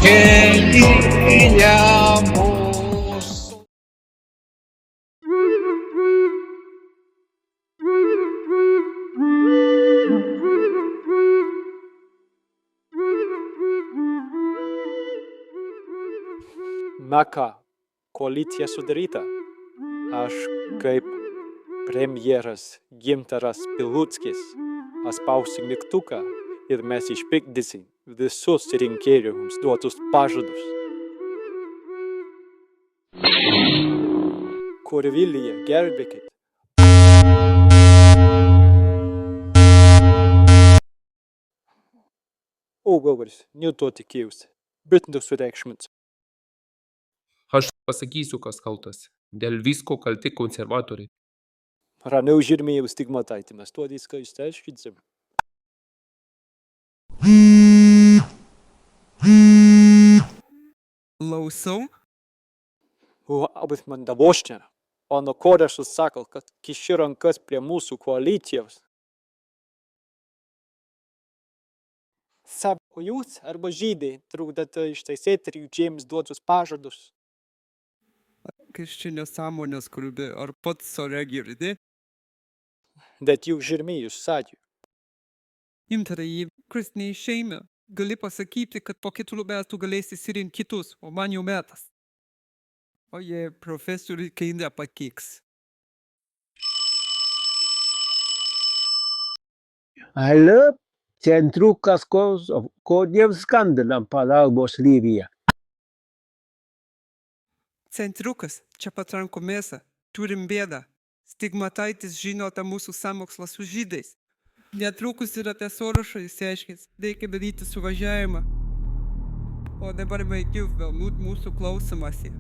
queríamos. Na ką, koalicija sudaryta. Aš kaip premjeras Gintaras Piluckis paspausiu mygtuką ir mes išpildysim visus rinkėjams duotus pažadus. Kur Vilija, gelbėkit. O, Gauris, ne to tikėjausi, bet nesureikšmins. Aš pasakysiu, kas kaltas. Dėl visko kalti konservatoriai. Ramiau Žirmėjau Stigmataitį, mes tuo viską išsiaiškinsim. Klausau? Bet man davoščia. Mano kodešas sako, kad kiši rankas prie mūsų koalicijos. Sako, jūs arba žydai trukdate ištaisėti rinkėjams duotus pažadus. Kas čia nesąmonės kalbė, ar pats save girdi? Bet jau Žirmėjus sakė. Gintarai, kas neišeina. Gali pasakyti, kad po 4 metų galėsi išsirinkti kitus, o man jau metas. O jie profesoriui kai nepatiks. Ală, Centrul Cascos Kodiev skandalam pagalbos lygyje. Centrukas, čia pat rankų mėsa. Turim bėdą. Stigmataitis žino apie mūsų sąmokslą su žydais. Netrukus ir apie Sorošą išsiaiškins. Reikia daryti suvažiavimą. O dabar baigiu galbūt mūsų klausomasi.